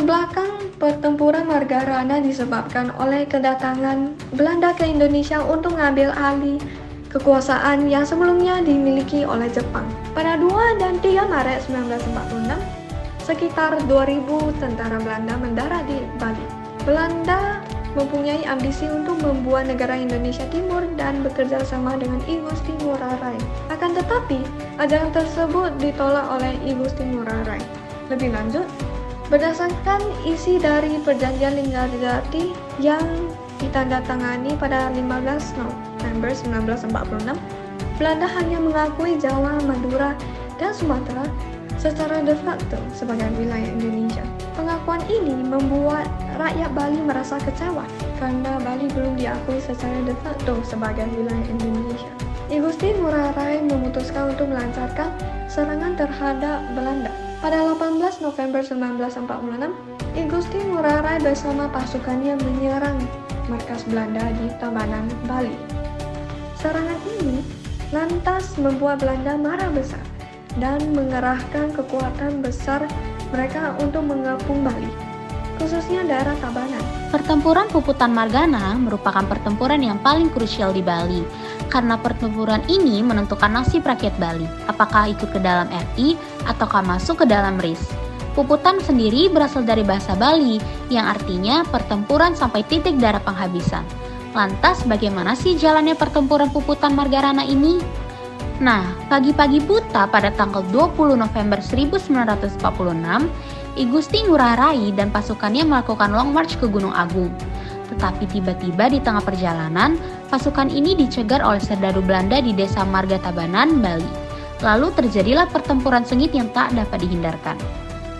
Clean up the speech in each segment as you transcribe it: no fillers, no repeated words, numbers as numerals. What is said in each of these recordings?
belakang pertempuran Margarana disebabkan oleh kedatangan Belanda ke Indonesia untuk mengambil alih kekuasaan yang sebelumnya dimiliki oleh Jepang. Pada 2 dan 3 Maret 1946, sekitar 2.000 tentara Belanda mendarat di Bali. Belanda mempunyai ambisi untuk membuat negara Indonesia Timur dan bekerja sama dengan I Gusti Ngurah Rai. Akan tetapi, ajakan tersebut ditolak oleh I Gusti Ngurah Rai. Lebih lanjut, berdasarkan isi dari Perjanjian Linggarjati yang ditandatangani pada 15 November 1946, Belanda hanya mengakui Jawa, Madura, dan Sumatera secara de facto sebagai wilayah Indonesia. Pengakuan ini membuat rakyat Bali merasa kecewa karena Bali belum diakui secara de facto sebagai wilayah Indonesia. I Gusti Ngurah Rai memutuskan untuk melancarkan serangan terhadap Belanda. Pada 18 November 1946, I Gusti Ngurah Rai bersama pasukannya menyerang markas Belanda di Tabanan, Bali. Serangan ini lantas membuat Belanda marah besar dan mengerahkan kekuatan besar mereka untuk mengepung Bali, khususnya daerah Tabanan. Pertempuran Puputan Margana merupakan pertempuran yang paling krusial di Bali, karena pertempuran ini menentukan nasib rakyat Bali, apakah ikut ke dalam RI ataukah masuk ke dalam RIS. Puputan sendiri berasal dari bahasa Bali, yang artinya pertempuran sampai titik darah penghabisan. Lantas bagaimana sih jalannya pertempuran Puputan Margarana ini? Nah, pagi-pagi buta pada tanggal 20 November 1946, I Gusti Ngurah Rai dan pasukannya melakukan long march ke Gunung Agung. Tetapi tiba-tiba di tengah perjalanan, pasukan ini dicegat oleh serdadu Belanda di desa Marga Tabanan, Bali. Lalu terjadilah pertempuran sengit yang tak dapat dihindarkan.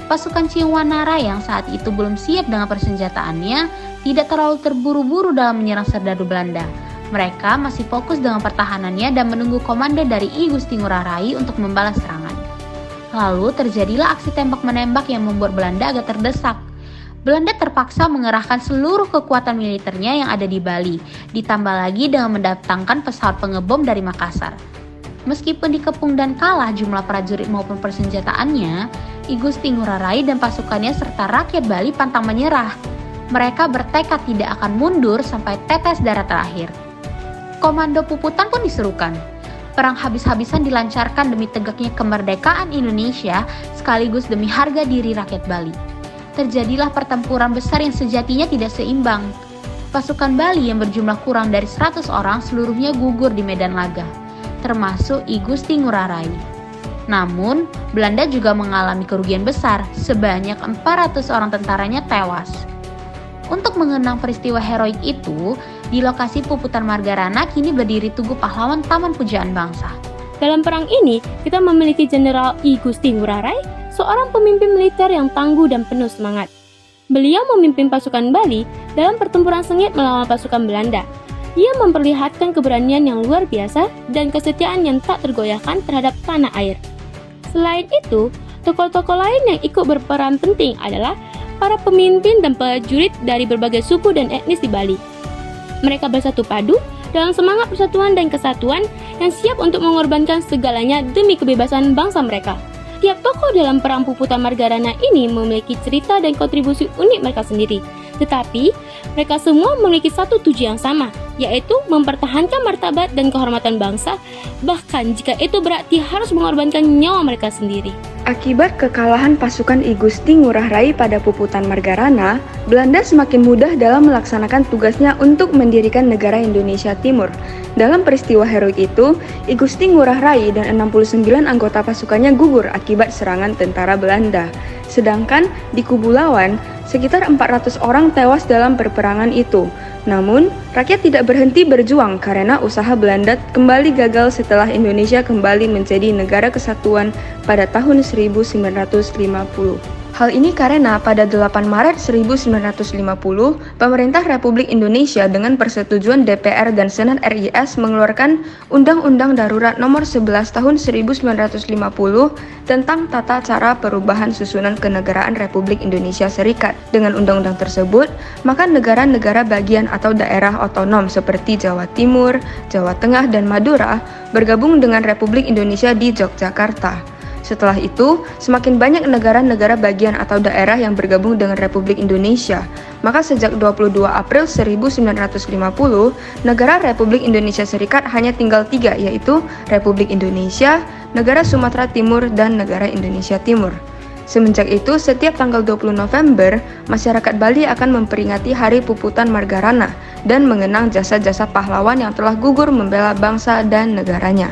Pasukan Ciwanara yang saat itu belum siap dengan persenjataannya tidak terlalu terburu-buru dalam menyerang serdadu Belanda. Mereka masih fokus dengan pertahanannya dan menunggu komando dari I Gusti Ngurah Rai untuk membalas serangan. Lalu terjadilah aksi tembak-menembak yang membuat Belanda agak terdesak. Belanda terpaksa mengerahkan seluruh kekuatan militernya yang ada di Bali, ditambah lagi dengan mendatangkan pesawat pengebom dari Makassar. Meskipun dikepung dan kalah jumlah prajurit maupun persenjataannya, I Gusti Ngurah Rai dan pasukannya serta rakyat Bali pantang menyerah. Mereka bertekad tidak akan mundur sampai tetes darah terakhir. Komando Puputan pun diserukan. Perang habis-habisan dilancarkan demi tegaknya kemerdekaan Indonesia sekaligus demi harga diri rakyat Bali. Terjadilah pertempuran besar yang sejatinya tidak seimbang. Pasukan Bali yang berjumlah kurang dari 100 orang seluruhnya gugur di medan laga, termasuk I Gusti Ngurah Rai. Namun, Belanda juga mengalami kerugian besar, sebanyak 400 orang tentaranya tewas. Untuk mengenang peristiwa heroik itu, di lokasi Puputan Margarana kini berdiri Tugu Pahlawan Taman Pujaan Bangsa. Dalam perang ini, kita memiliki Jenderal I Gusti Ngurah Rai, seorang pemimpin militer yang tangguh dan penuh semangat. Beliau memimpin pasukan Bali dalam pertempuran sengit melawan pasukan Belanda. Ia memperlihatkan keberanian yang luar biasa dan kesetiaan yang tak tergoyahkan terhadap tanah air. Selain itu, tokoh-tokoh lain yang ikut berperan penting adalah para pemimpin dan prajurit dari berbagai suku dan etnis di Bali. Mereka bersatu padu dalam semangat persatuan dan kesatuan yang siap untuk mengorbankan segalanya demi kebebasan bangsa mereka. Tiap tokoh dalam perang Puputan Margarana ini memiliki cerita dan kontribusi unik mereka sendiri. Tetapi, mereka semua memiliki satu tujuan yang sama, yaitu mempertahankan martabat dan kehormatan bangsa, bahkan jika itu berarti harus mengorbankan nyawa mereka sendiri. Akibat kekalahan pasukan I Gusti Ngurah Rai pada Puputan Margarana, Belanda semakin mudah dalam melaksanakan tugasnya untuk mendirikan negara Indonesia Timur. Dalam peristiwa heroik itu, I Gusti Ngurah Rai dan 69 anggota pasukannya gugur akibat serangan tentara Belanda. Sedangkan di kubu lawan, sekitar 400 orang tewas dalam peperangan itu. Namun, rakyat tidak berhenti berjuang karena usaha Belanda kembali gagal setelah Indonesia kembali menjadi negara kesatuan pada tahun 1950. Hal ini karena pada 8 Maret 1950, pemerintah Republik Indonesia dengan persetujuan DPR dan Senat RIS mengeluarkan Undang-Undang Darurat Nomor 11 Tahun 1950 tentang tata cara perubahan susunan kenegaraan Republik Indonesia Serikat. Dengan undang-undang tersebut, maka negara-negara bagian atau daerah otonom seperti Jawa Timur, Jawa Tengah, dan Madura bergabung dengan Republik Indonesia di Yogyakarta. Setelah itu, semakin banyak negara-negara bagian atau daerah yang bergabung dengan Republik Indonesia. Maka sejak 22 April 1950, negara Republik Indonesia Serikat hanya tinggal 3, yaitu Republik Indonesia, Negara Sumatera Timur, dan Negara Indonesia Timur. Semenjak itu, setiap tanggal 20 November, masyarakat Bali akan memperingati Hari Puputan Margarana dan mengenang jasa-jasa pahlawan yang telah gugur membela bangsa dan negaranya.